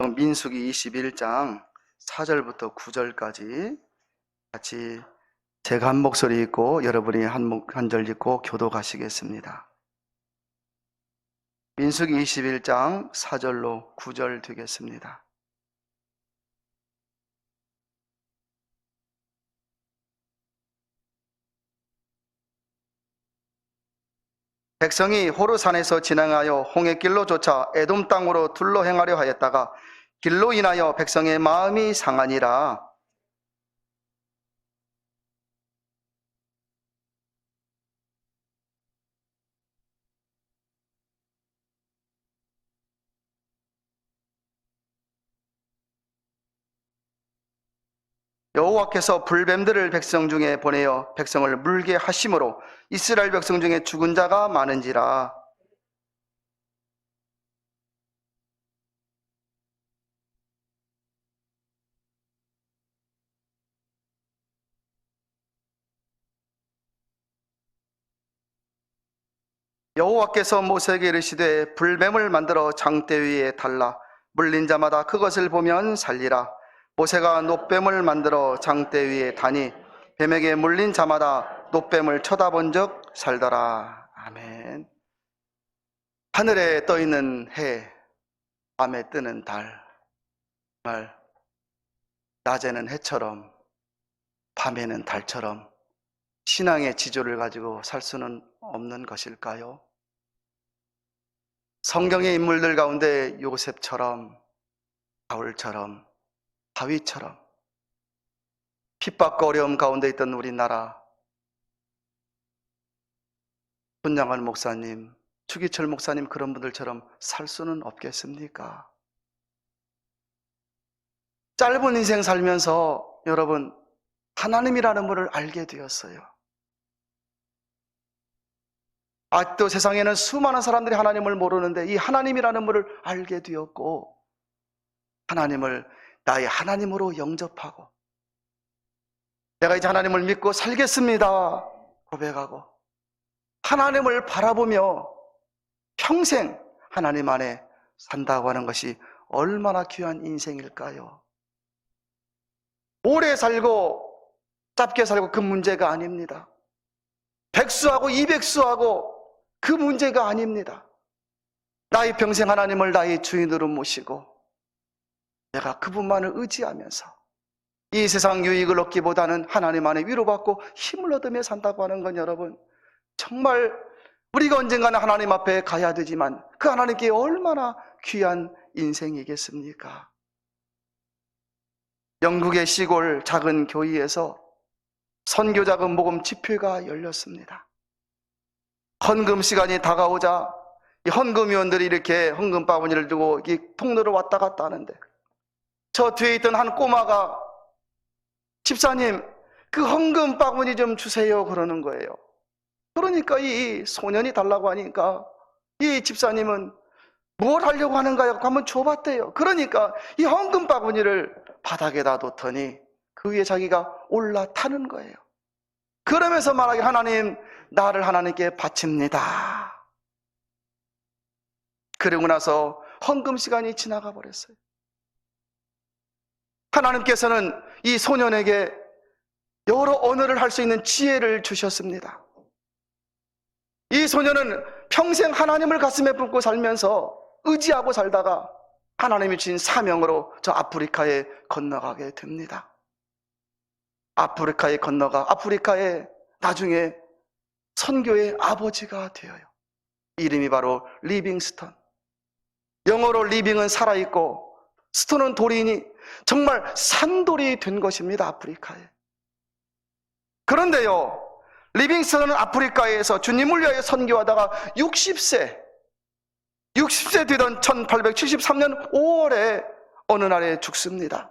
말씀은 민수기 21장 4절부터 9절까지 같이 제가 한 목소리 읽고 여러분이 한 절 읽고 교독하시겠습니다. 민수기 21장 4절로 9절 되겠습니다. 백성이 호르산에서 진행하여 홍해길로 쫓아 에돔 땅으로 둘러 행하려 하였다가 길로 인하여 백성의 마음이 상하니라. 여호와께서 불뱀들을 백성 중에 보내어 백성을 물게 하심으로 이스라엘 백성 중에 죽은 자가 많은지라. 여호와께서 모세에게 이르시되 불뱀을 만들어 장대 위에 달라 물린 자마다 그것을 보면 살리라. 모세가 놋뱀을 만들어 장대 위에 다니 뱀에게 물린 자마다 놋뱀을 쳐다본 적 살더라. 아멘. 하늘에 떠 있는 해, 밤에 뜨는 달, 정말 낮에는 해처럼 밤에는 달처럼 신앙의 지조를 가지고 살 수는 없는 것일까요? 성경의 인물들 가운데 요셉처럼, 바울처럼, 다윗처럼 핍박과 어려움 가운데 있던 우리나라 손양원 목사님, 추기철 목사님 그런 분들처럼 살 수는 없겠습니까? 짧은 인생 살면서 여러분 하나님이라는 분을 알게 되었어요. 아직도 세상에는 수많은 사람들이 하나님을 모르는데 이 하나님이라는 분을 알게 되었고 하나님을 나의 하나님으로 영접하고 내가 이제 하나님을 믿고 살겠습니다 고백하고 하나님을 바라보며 평생 하나님 안에 산다고 하는 것이 얼마나 귀한 인생일까요? 오래 살고 짧게 살고 그 문제가 아닙니다. 백수하고 이백수하고 그 문제가 아닙니다. 나의 평생 하나님을 나의 주인으로 모시고 내가 그분만을 의지하면서 이 세상 유익을 얻기보다는 하나님 안에 위로받고 힘을 얻으며 산다고 하는 건 여러분 정말 우리가 언젠가는 하나님 앞에 가야 되지만 그 하나님께 얼마나 귀한 인생이겠습니까? 영국의 시골 작은 교회에서 선교자금 모금 집회가 열렸습니다. 헌금 시간이 다가오자 이 헌금위원들이 이렇게 헌금 바구니를 두고 이 통로를 왔다 갔다 하는데 저 뒤에 있던 한 꼬마가 집사님 그 헌금 바구니 좀 주세요 그러는 거예요. 그러니까 이 소년이 달라고 하니까 이 집사님은 뭘 하려고 하는가 하고 한번 줘봤대요. 그러니까 이 헌금 바구니를 바닥에다 뒀더니 그 위에 자기가 올라타는 거예요. 그러면서 말하기 하나님 나를 하나님께 바칩니다. 그러고 나서 헌금 시간이 지나가 버렸어요. 하나님께서는 이 소년에게 여러 언어를 할 수 있는 지혜를 주셨습니다. 이 소년은 평생 하나님을 가슴에 품고 살면서 의지하고 살다가 하나님이 주신 사명으로 저 아프리카에 건너가게 됩니다. 아프리카에 건너가 아프리카에 나중에 선교의 아버지가 되어요. 이름이 바로 리빙스턴. 영어로 리빙은 살아있고 스톤은 돌이니 정말 산돌이 된 것입니다. 아프리카에. 그런데요 리빙스턴은 아프리카에서 주님을 위하여 선교하다가 60세 되던 1873년 5월에 어느 날에 죽습니다.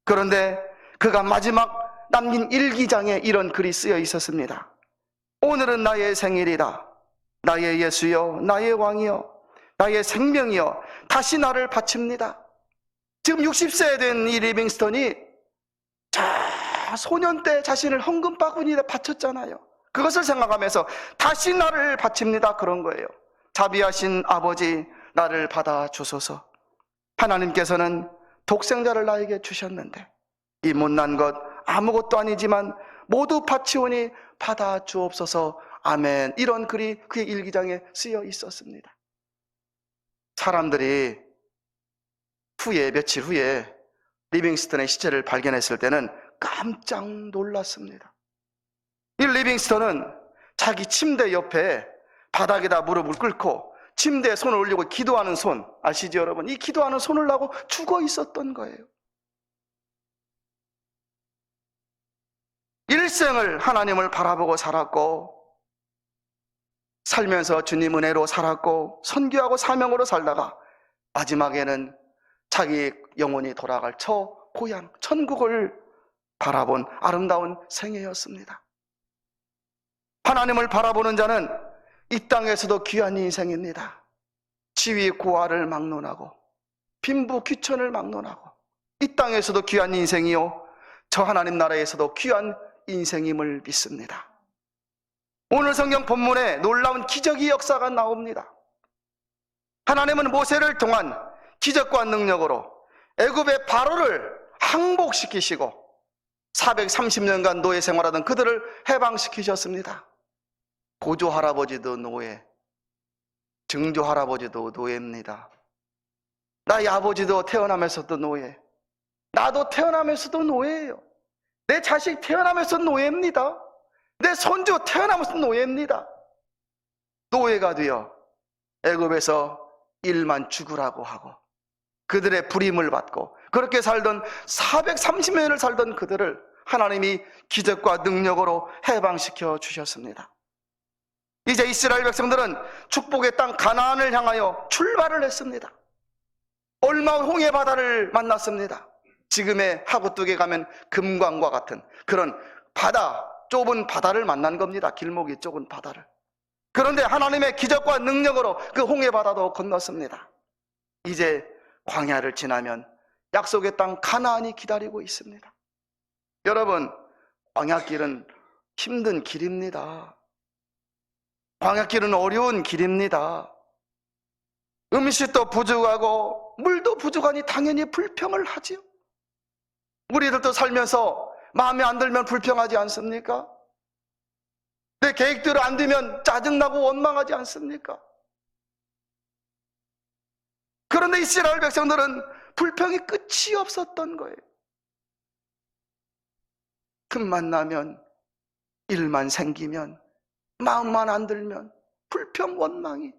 그런데 그가 마지막 남긴 일기장에 이런 글이 쓰여 있었습니다. 오늘은 나의 생일이다. 나의 예수여, 나의 왕이여, 나의 생명이여, 다시 나를 바칩니다. 지금 60세 된 이 리빙스턴이 소년 때 자신을 헌금 바구니에 바쳤잖아요. 그것을 생각하면서 다시 나를 바칩니다 그런 거예요. 자비하신 아버지 나를 받아주소서. 하나님께서는 독생자를 나에게 주셨는데 이 못난 것 아무것도 아니지만 모두 바치오니 받아 주옵소서. 아멘. 이런 글이 그의 일기장에 쓰여 있었습니다. 사람들이 며칠 후에 리빙스턴의 시체를 발견했을 때는 깜짝 놀랐습니다. 이 리빙스턴은 자기 침대 옆에 바닥에다 무릎을 꿇고 침대에 손을 올리고 기도하는 손 아시죠 여러분? 이 기도하는 손을 하고 죽어 있었던 거예요. 일생을 하나님을 바라보고 살았고 살면서 주님 은혜로 살았고 선교하고 사명으로 살다가 마지막에는 자기 영혼이 돌아갈 고향 천국을 바라본 아름다운 생애였습니다. 하나님을 바라보는 자는 이 땅에서도 귀한 인생입니다. 지위 고하를 막론하고 빈부 귀천을 막론하고 이 땅에서도 귀한 인생이요 저 하나님 나라에서도 귀한 인생임을 믿습니다. 오늘 성경 본문에 놀라운 기적의 역사가 나옵니다. 하나님은 모세를 통한 기적과 능력으로 애굽의 바로를 항복시키시고 430년간 노예 생활하던 그들을 해방시키셨습니다. 고조 할아버지도 노예, 증조 할아버지도 노예입니다. 나의 아버지도 태어나면서도 노예, 나도 태어나면서도 노예예요. 내 자식 태어나면서 노예입니다. 내 손주 태어나면서 노예입니다. 노예가 되어 애굽에서 일만 죽으라고 하고 그들의 불임을 받고 그렇게 살던 430년을 살던 그들을 하나님이 기적과 능력으로 해방시켜 주셨습니다. 이제 이스라엘 백성들은 축복의 땅 가나안을 향하여 출발을 했습니다. 얼마 후 홍해 바다를 만났습니다. 지금의 하구뚝에 가면 금광과 같은 그런 바다, 좁은 바다를 만난 겁니다. 길목이 좁은 바다를. 그런데 하나님의 기적과 능력으로 그 홍해 바다도 건넜습니다. 이제 광야를 지나면 약속의 땅 가나안이 기다리고 있습니다. 여러분, 광야길은 힘든 길입니다. 광야길은 어려운 길입니다. 음식도 부족하고 물도 부족하니 당연히 불평을 하지요. 우리들도 살면서 마음에 안 들면 불평하지 않습니까? 내 계획대로 안 되면 짜증나고 원망하지 않습니까? 그런데 이스라엘 백성들은 불평이 끝이 없었던 거예요. 틈만 나면, 일만 생기면, 마음만 안 들면 불평, 원망이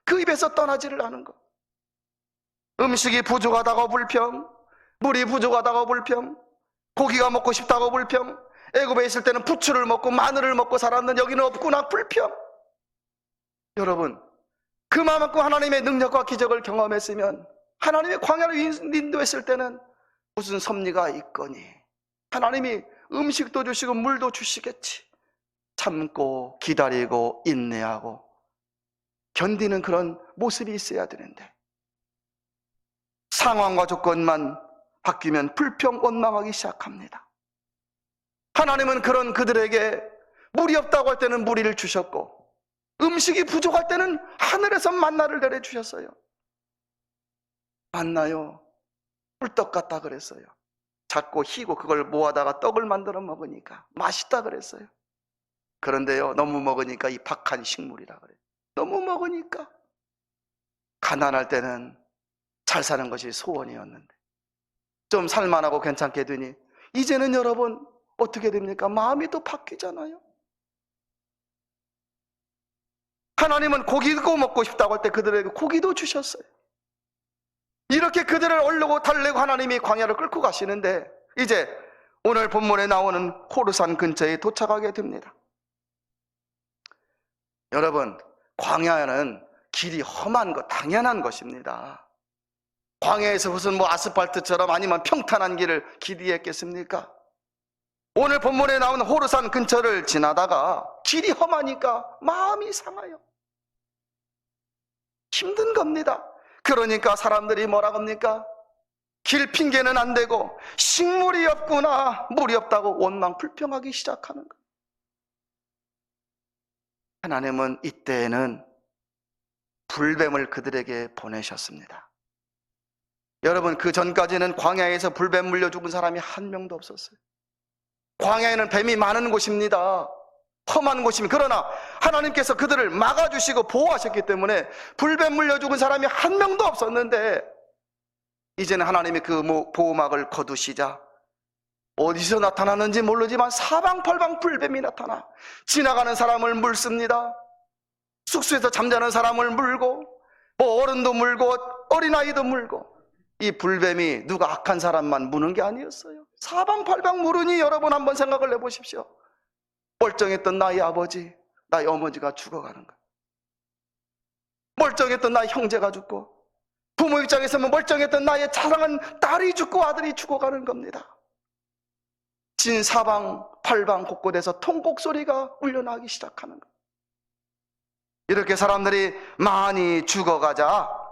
그 입에서 떠나지를 않은 것. 음식이 부족하다고 불평, 물이 부족하다고 불평, 고기가 먹고 싶다고 불평, 애굽에 있을 때는 부추를 먹고 마늘을 먹고 살았는데 여기는 없구나 불평. 여러분, 그만큼 하나님의 능력과 기적을 경험했으면 하나님의 광야를 인도했을 때는 무슨 섭리가 있거니 하나님이 음식도 주시고 물도 주시겠지. 참고 기다리고 인내하고 견디는 그런 모습이 있어야 되는데 상황과 조건만 바뀌면 불평, 원망하기 시작합니다. 하나님은 그런 그들에게 물이 없다고 할 때는 물을 주셨고 음식이 부족할 때는 하늘에서 만나를 내려주셨어요. 만나요, 꿀떡 같다 그랬어요. 작고 희고 그걸 모아다가 떡을 만들어 먹으니까 맛있다 그랬어요. 그런데요, 너무 먹으니까 이 박한 식물이라 그래요. 너무 먹으니까 가난할 때는 잘 사는 것이 소원이었는데 좀 살만하고 괜찮게 되니 이제는 여러분 어떻게 됩니까? 마음이 또 바뀌잖아요. 하나님은 고기도 먹고 싶다고 할 때 그들에게 고기도 주셨어요. 이렇게 그들을 얼르고 달래고 하나님이 광야를 끌고 가시는데 이제 오늘 본문에 나오는 호르산 근처에 도착하게 됩니다. 여러분, 광야는 길이 험한 것 당연한 것입니다. 광야에서 무슨 아스팔트처럼 아니면 평탄한 길을 기대했겠습니까? 오늘 본문에 나오는 호르산 근처를 지나다가 길이 험하니까 마음이 상해요. 힘든 겁니다. 그러니까 사람들이 뭐라고 합니까? 길 핑계는 안 되고 식물이 없구나, 물이 없다고 원망 불평하기 시작하는 거예요. 하나님은 이때에는 불뱀을 그들에게 보내셨습니다. 여러분, 그 전까지는 광야에서 불뱀 물려 죽은 사람이 한 명도 없었어요. 광야에는 뱀이 많은 곳입니다. 험한 곳입니다. 그러나 하나님께서 그들을 막아주시고 보호하셨기 때문에 불뱀 물려 죽은 사람이 한 명도 없었는데, 이제는 하나님이 그 보호막을 거두시자 어디서 나타나는지 모르지만 사방팔방 불뱀이 나타나 지나가는 사람을 물습니다. 숙소에서 잠자는 사람을 물고, 어른도 물고 어린아이도 물고. 이 불뱀이 누가 악한 사람만 무는 게 아니었어요. 사방팔방 물으니 여러분 한번 생각을 해보십시오. 멀쩡했던 나의 아버지, 나의 어머니가 죽어가는 거예요. 멀쩡했던 나의 형제가 죽고, 부모 입장에서 멀쩡했던 나의 사랑한 딸이 죽고 아들이 죽어가는 겁니다. 진 사방팔방 곳곳에서 통곡 소리가 울려나기 시작하는 거예요. 이렇게 사람들이 많이 죽어가자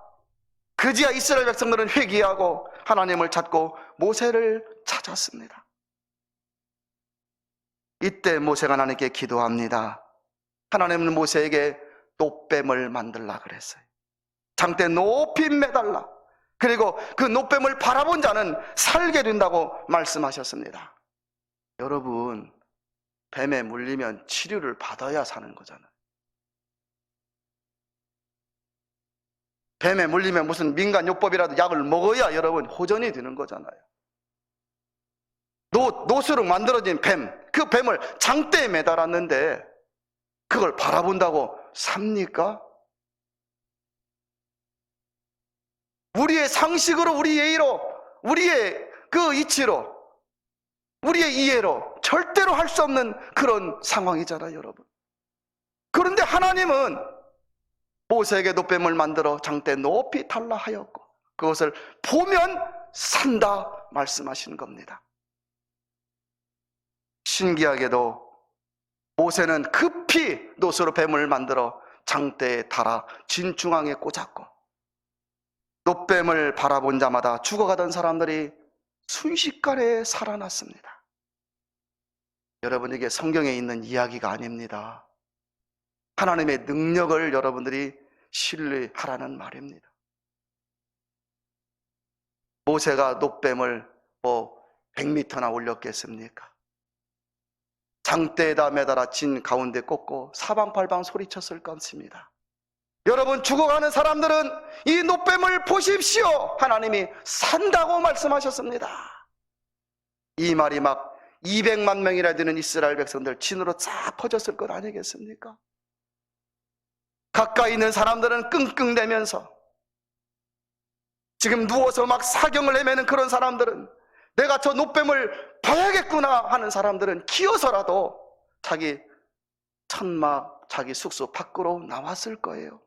그제야 이스라엘 백성들은 회개하고 하나님을 찾고 모세를 찾았습니다. 이때 모세가 하나님께 기도합니다. 하나님은 모세에게 놋뱀을 만들라 그랬어요. 장대 높이 매달라. 그리고 그 놋뱀을 바라본 자는 살게 된다고 말씀하셨습니다. 여러분, 뱀에 물리면 치료를 받아야 사는 거잖아요. 뱀에 물리면 무슨 민간요법이라도 약을 먹어야 여러분 호전이 되는 거잖아요. 놋으로 만들어진 뱀, 그 뱀을 장대에 매달았는데 그걸 바라본다고 삽니까? 우리의 상식으로, 우리 예의로, 우리의 그 이치로, 우리의 이해로 절대로 할 수 없는 그런 상황이잖아요, 여러분. 그런데 하나님은 모세에게 놋뱀을 만들어 장대 높이 달라 하였고 그것을 보면 산다 말씀하시는 겁니다. 신기하게도 모세는 급히 놋으로 뱀을 만들어 장대에 달아 진중앙에 꽂았고, 놋뱀을 바라본 자마다 죽어가던 사람들이 순식간에 살아났습니다. 여러분, 이게 성경에 있는 이야기가 아닙니다. 하나님의 능력을 여러분들이 신뢰하라는 말입니다. 모세가 놋뱀을 100m나 올렸겠습니까? 장대에다 매달아 진 가운데 꽂고 사방팔방 소리쳤을 것입니다. 여러분, 죽어가는 사람들은 이 놋뱀을 보십시오, 하나님이 산다고 말씀하셨습니다. 이 말이 막 200만 명이나 되는 이스라엘 백성들 진으로 쫙 퍼졌을 것 아니겠습니까? 가까이 있는 사람들은 끙끙대면서, 지금 누워서 막 사경을 헤매는 그런 사람들은, 내가 저 놋뱀을 봐야겠구나 하는 사람들은 기어서라도 자기 천막, 자기 숙소 밖으로 나왔을 거예요.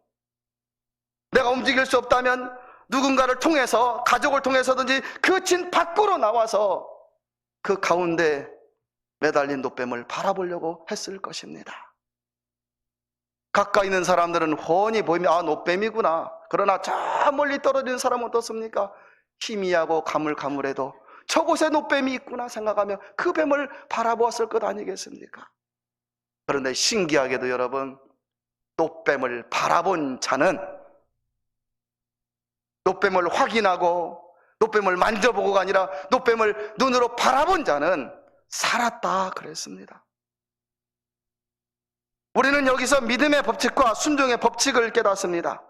내가 움직일 수 없다면 누군가를 통해서, 가족을 통해서든지 그 진 밖으로 나와서 그 가운데 매달린 놋뱀을 바라보려고 했을 것입니다. 가까이 있는 사람들은 훤히 보이면 놋뱀이구나. 그러나 저 멀리 떨어지는 사람은 어떻습니까? 희미하고 가물가물해도 저곳에 놋뱀이 있구나 생각하며 그 뱀을 바라보았을 것 아니겠습니까? 그런데 신기하게도 여러분, 놋뱀을 바라본 자는, 놋뱀을 확인하고 놋뱀을 만져보고가 아니라 놋뱀을 눈으로 바라본 자는 살았다 그랬습니다. 우리는 여기서 믿음의 법칙과 순종의 법칙을 깨닫습니다.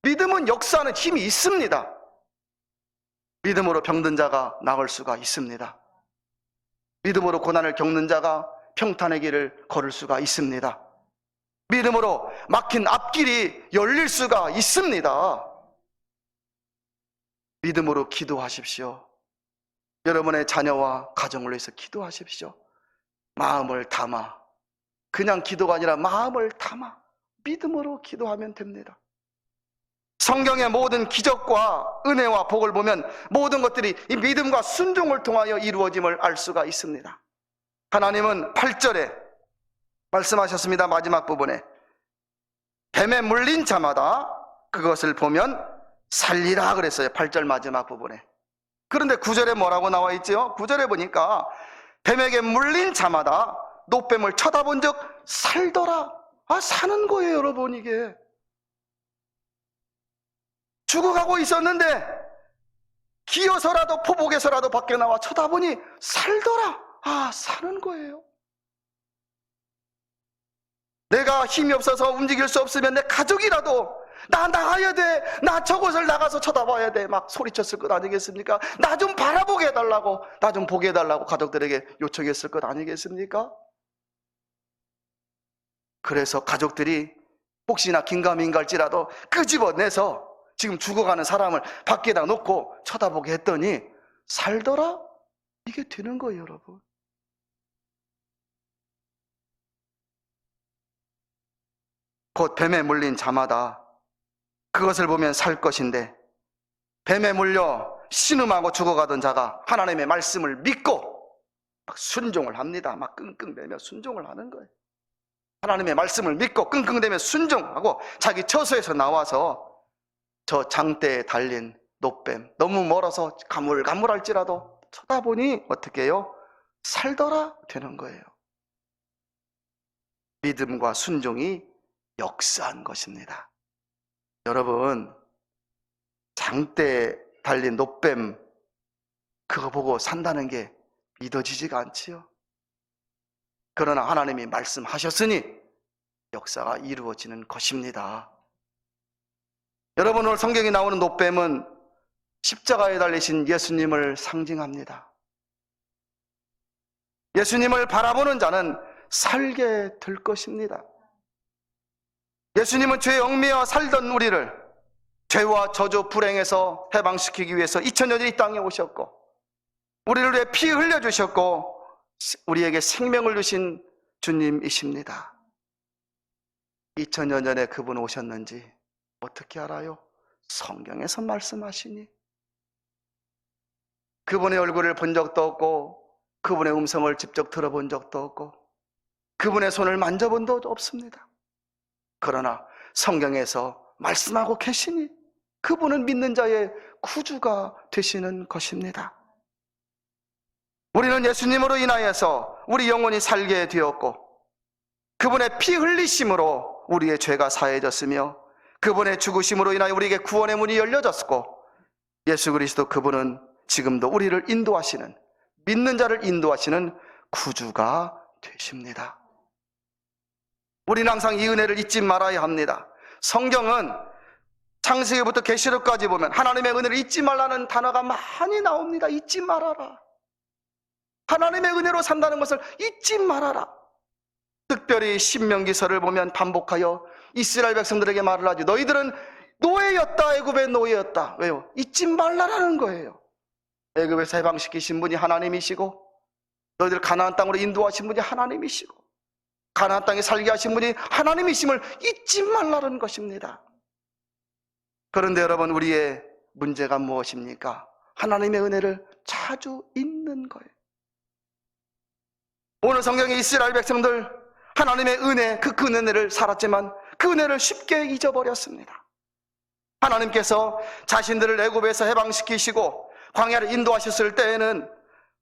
믿음은 역사하는 힘이 있습니다. 믿음으로 병든 자가 나을 수가 있습니다. 믿음으로 고난을 겪는 자가 평탄의 길을 걸을 수가 있습니다. 믿음으로 막힌 앞길이 열릴 수가 있습니다. 믿음으로 기도하십시오. 여러분의 자녀와 가정을 위해서 기도하십시오. 마음을 담아, 그냥 기도가 아니라 마음을 담아 믿음으로 기도하면 됩니다. 성경의 모든 기적과 은혜와 복을 보면 모든 것들이 이 믿음과 순종을 통하여 이루어짐을 알 수가 있습니다. 하나님은 8절에 말씀하셨습니다. 마지막 부분에 뱀에 물린 자마다 그것을 보면 살리라 그랬어요. 8절 마지막 부분에. 그런데 9절에 뭐라고 나와 있죠? 9절에 보니까 뱀에게 물린 자마다 놋뱀을 쳐다본 적 살더라. 사는 거예요, 여러분. 이게 죽어가고 있었는데 기어서라도 포복에서라도 밖에 나와 쳐다보니 살더라. 아, 사는 거예요. 내가 힘이 없어서 움직일 수 없으면 내 가족이라도 나 나가야 돼, 나 저곳을 나가서 쳐다봐야 돼 막 소리쳤을 것 아니겠습니까? 나 좀 바라보게 해달라고, 나 좀 보게 해달라고 가족들에게 요청했을 것 아니겠습니까? 그래서 가족들이 혹시나 긴가민가할지라도 끄집어내서 지금 죽어가는 사람을 밖에다 놓고 쳐다보게 했더니 살더라? 이게 되는 거예요, 여러분. 곧 뱀에 물린 자마다 그것을 보면 살 것인데, 뱀에 물려 신음하고 죽어가던 자가 하나님의 말씀을 믿고 막 순종을 합니다. 막 끙끙대며 순종을 하는 거예요. 하나님의 말씀을 믿고 끙끙대며 순종하고 자기 처소에서 나와서 저 장대에 달린 노뱀, 너무 멀어서 가물가물할지라도 쳐다보니 어떻게 해요? 살더라 되는 거예요. 믿음과 순종이 역사한 것입니다. 여러분, 장대에 달린 노뱀 그거 보고 산다는 게 믿어지지가 않지요. 그러나 하나님이 말씀하셨으니 역사가 이루어지는 것입니다. 여러분, 오늘 성경에 나오는 노뱀은 십자가에 달리신 예수님을 상징합니다. 예수님을 바라보는 자는 살게 될 것입니다. 예수님은 죄 얽매여 살던 우리를 죄와 저주 불행에서 해방시키기 위해서 2000년을 이 땅에 오셨고, 우리를 위해 피 흘려주셨고 우리에게 생명을 주신 주님이십니다. 2000년 전에 그분 오셨는지 어떻게 알아요? 성경에서 말씀하시니. 그분의 얼굴을 본 적도 없고 그분의 음성을 직접 들어본 적도 없고 그분의 손을 만져본 적도 없습니다. 그러나 성경에서 말씀하고 계시니 그분은 믿는 자의 구주가 되시는 것입니다. 우리는 예수님으로 인하여서 우리 영혼이 살게 되었고 그분의 피 흘리심으로 우리의 죄가 사해졌으며 그분의 죽으심으로 인하여 우리에게 구원의 문이 열려졌고, 예수 그리스도 그분은 지금도 우리를 인도하시는, 믿는 자를 인도하시는 구주가 되십니다. 우리는 항상 이 은혜를 잊지 말아야 합니다. 성경은 창세기부터 계시록까지 보면 하나님의 은혜를 잊지 말라는 단어가 많이 나옵니다. 잊지 말아라. 하나님의 은혜로 산다는 것을 잊지 말아라. 특별히 신명기서를 보면 반복하여 이스라엘 백성들에게 말을 하죠. 너희들은 노예였다. 애굽의 노예였다. 왜요? 잊지 말라라는 거예요. 애굽에서 해방시키신 분이 하나님이시고 너희들 가나안 땅으로 인도하신 분이 하나님이시고 가나안 땅에 살게 하신 분이 하나님이심을 잊지 말라는 것입니다. 그런데 여러분, 우리의 문제가 무엇입니까? 하나님의 은혜를 자주 잊는 거예요. 오늘 성경의 이스라엘 백성들 하나님의 은혜, 그 은혜를 살았지만 그 은혜를 쉽게 잊어버렸습니다. 하나님께서 자신들을 애굽에서 해방시키시고 광야를 인도하셨을 때에는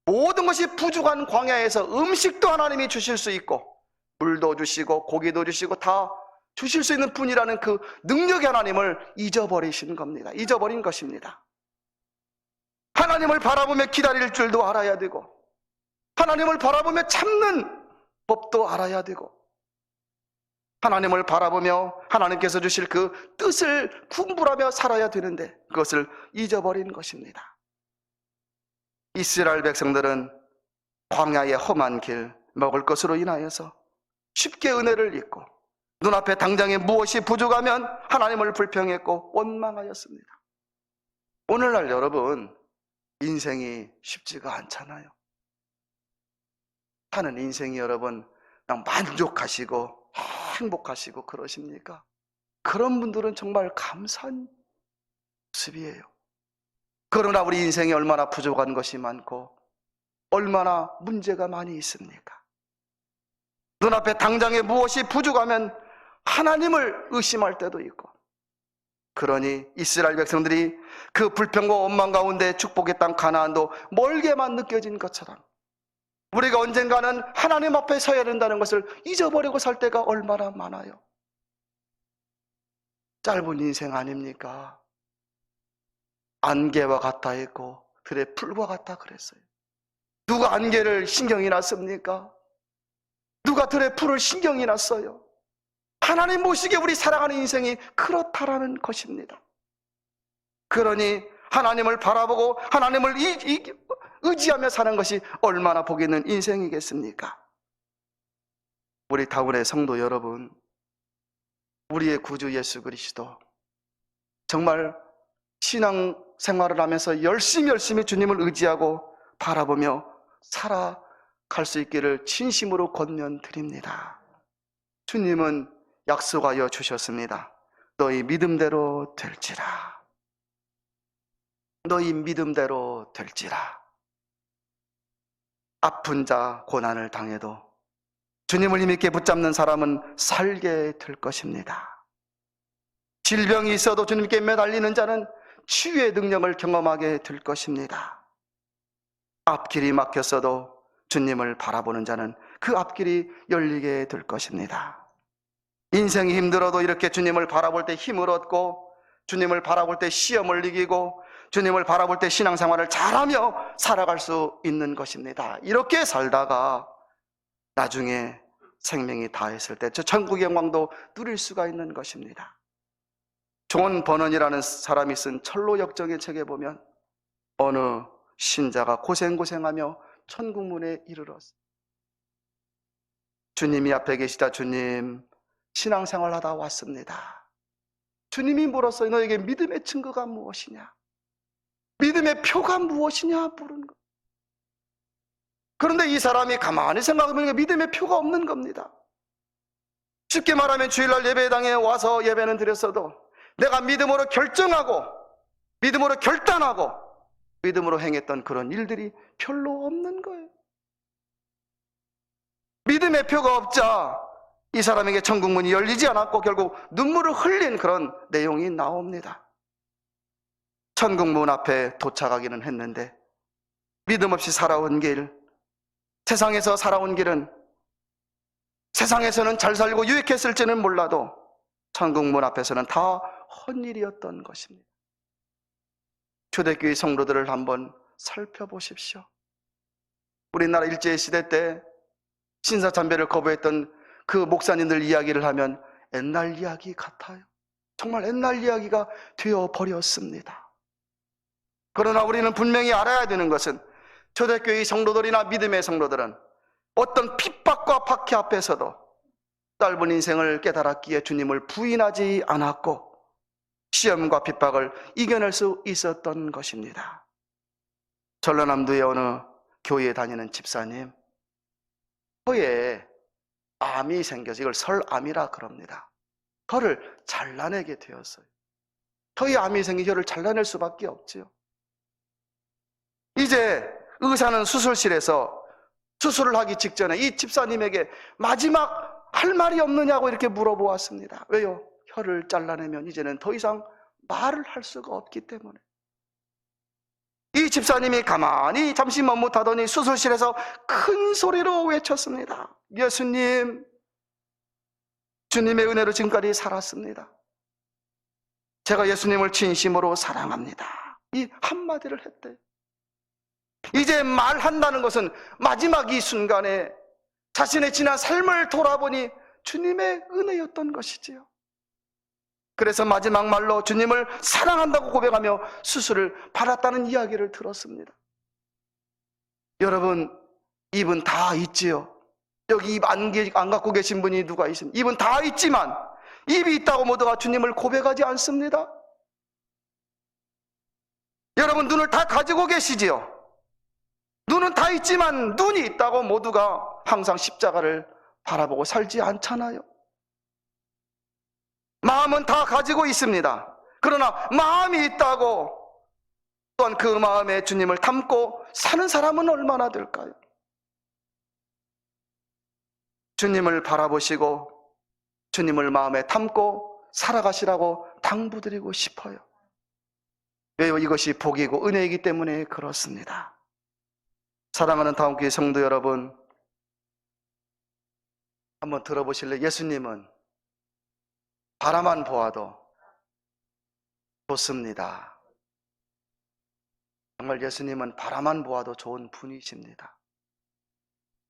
모든 것이 부족한 광야에서 음식도 하나님이 주실 수 있고 물도 주시고 고기도 주시고 다 주실 수 있는 분이라는 그 능력의 하나님을 잊어버리신 겁니다. 잊어버린 것입니다. 하나님을 바라보며 기다릴 줄도 알아야 되고 하나님을 바라보며 참는 법도 알아야 되고 하나님을 바라보며 하나님께서 주실 그 뜻을 분별하며 살아야 되는데 그것을 잊어버린 것입니다. 이스라엘 백성들은 광야의 험한 길, 먹을 것으로 인하여서 쉽게 은혜를 잊고 눈앞에 당장에 무엇이 부족하면 하나님을 불평했고 원망하였습니다. 오늘날 여러분, 인생이 쉽지가 않잖아요. 사는 인생이 여러분 그냥 만족하시고 행복하시고 그러십니까? 그런 분들은 정말 감사한 모습이에요. 그러나 우리 인생에 얼마나 부족한 것이 많고 얼마나 문제가 많이 있습니까? 눈앞에 당장에 무엇이 부족하면 하나님을 의심할 때도 있고, 그러니 이스라엘 백성들이 그 불평과 원망 가운데 축복의 땅 가나안도 멀게만 느껴진 것처럼 우리가 언젠가는 하나님 앞에 서야 된다는 것을 잊어버리고 살 때가 얼마나 많아요. 짧은 인생 아닙니까? 안개와 같다 했고 들의 풀과 같다 그랬어요. 누가 안개를 신경이 났습니까? 누가 들의 풀을 신경이 났어요? 하나님 보시기에 우리 살아가는 인생이 그렇다라는 것입니다. 그러니 하나님을 바라보고 하나님을 의지하며 사는 것이 얼마나 복 있는 인생이겠습니까? 우리 다운의 성도 여러분, 우리의 구주 예수 그리스도 정말 신앙 생활을 하면서 열심히 주님을 의지하고 바라보며 살아갈 수 있기를 진심으로 권면드립니다. 주님은 약속하여 주셨습니다. 너희 믿음대로 될지라. 너희 믿음대로 될지라. 아픈 자 고난을 당해도 주님을 힘있게 붙잡는 사람은 살게 될 것입니다. 질병이 있어도 주님께 매달리는 자는 치유의 능력을 경험하게 될 것입니다. 앞길이 막혔어도 주님을 바라보는 자는 그 앞길이 열리게 될 것입니다. 인생이 힘들어도 이렇게 주님을 바라볼 때 힘을 얻고, 주님을 바라볼 때 시험을 이기고, 주님을 바라볼 때 신앙생활을 잘하며 살아갈 수 있는 것입니다. 이렇게 살다가 나중에 생명이 다했을 때 저 천국의 영광도 누릴 수가 있는 것입니다. 존 버넌이라는 사람이 쓴 철로역정의 책에 보면 어느 신자가 고생하며 천국문에 이르렀어요. 주님이 앞에 계시다. 주님, 신앙생활 하다 왔습니다. 주님이 물었어요. 너에게 믿음의 증거가 무엇이냐? 믿음의 표가 무엇이냐? 물은 거. 그런데 이 사람이 가만히 생각해보니까 믿음의 표가 없는 겁니다. 쉽게 말하면 주일날 예배당에 와서 예배는 드렸어도 내가 믿음으로 결정하고 믿음으로 결단하고 믿음으로 행했던 그런 일들이 별로 없는 거예요. 믿음의 표가 없자 이 사람에게 천국문이 열리지 않았고 결국 눈물을 흘린 그런 내용이 나옵니다. 천국문 앞에 도착하기는 했는데 믿음 없이 살아온 길, 세상에서 살아온 길은 세상에서는 잘 살고 유익했을지는 몰라도 천국문 앞에서는 다 헛일이었던 것입니다. 초대교회 성도들을 한번 살펴보십시오. 우리나라 일제시대 때 신사참배를 거부했던 그 목사님들 이야기를 하면 옛날 이야기 같아요. 정말 옛날 이야기가 되어버렸습니다. 그러나 우리는 분명히 알아야 되는 것은 초대교회 성도들이나 믿음의 성도들은 어떤 핍박과 박해 앞에서도 짧은 인생을 깨달았기에 주님을 부인하지 않았고 시험과 핍박을 이겨낼 수 있었던 것입니다. 전라남도의 어느 교회에 다니는 집사님, 혀에 암이 생겨서 이걸 설암이라 그럽니다. 혀를 잘라내게 되었어요. 혀에 암이 생긴 혀를 잘라낼 수밖에 없지요. 이제 의사는 수술실에서 수술을 하기 직전에 이 집사님에게 마지막 할 말이 없느냐고 이렇게 물어보았습니다. 왜요? 혀를 잘라내면 이제는 더 이상 말을 할 수가 없기 때문에. 이 집사님이 가만히 잠시 머뭇하더니 수술실에서 큰 소리로 외쳤습니다. 예수님, 주님의 은혜로 지금까지 살았습니다. 제가 예수님을 진심으로 사랑합니다. 이 한마디를 했대요. 이제 말한다는 것은 마지막 이 순간에 자신의 지난 삶을 돌아보니 주님의 은혜였던 것이지요. 그래서 마지막 말로 주님을 사랑한다고 고백하며 수술을 받았다는 이야기를 들었습니다. 여러분, 입은 다 있지요. 여기 입 안 갖고 계신 분이 누가 있습니까? 입은 다 있지만 입이 있다고 모두가 주님을 고백하지 않습니다. 여러분, 눈을 다 가지고 계시지요. 눈은 다 있지만 눈이 있다고 모두가 항상 십자가를 바라보고 살지 않잖아요. 마음은 다 가지고 있습니다. 그러나 마음이 있다고 또한 그 마음에 주님을 담고 사는 사람은 얼마나 될까요? 주님을 바라보시고 주님을 마음에 담고 살아가시라고 당부드리고 싶어요. 왜요? 이것이 복이고 은혜이기 때문에 그렇습니다. 사랑하는 다운교회 성도 여러분, 한번 들어보실래요? 예수님은 바라만 보아도 좋습니다. 정말 예수님은 바라만 보아도 좋은 분이십니다.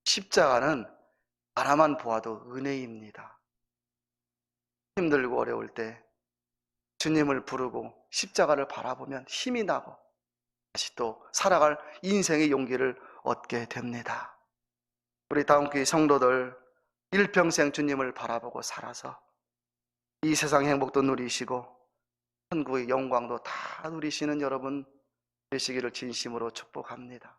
십자가는 바라만 보아도 은혜입니다. 힘들고 어려울 때 주님을 부르고 십자가를 바라보면 힘이 나고 다시 또 살아갈 인생의 용기를 얻게 됩니다. 우리 다음교회 성도들 일평생 주님을 바라보고 살아서 이 세상 행복도 누리시고 천국의 영광도 다 누리시는 여러분 되시기를 진심으로 축복합니다.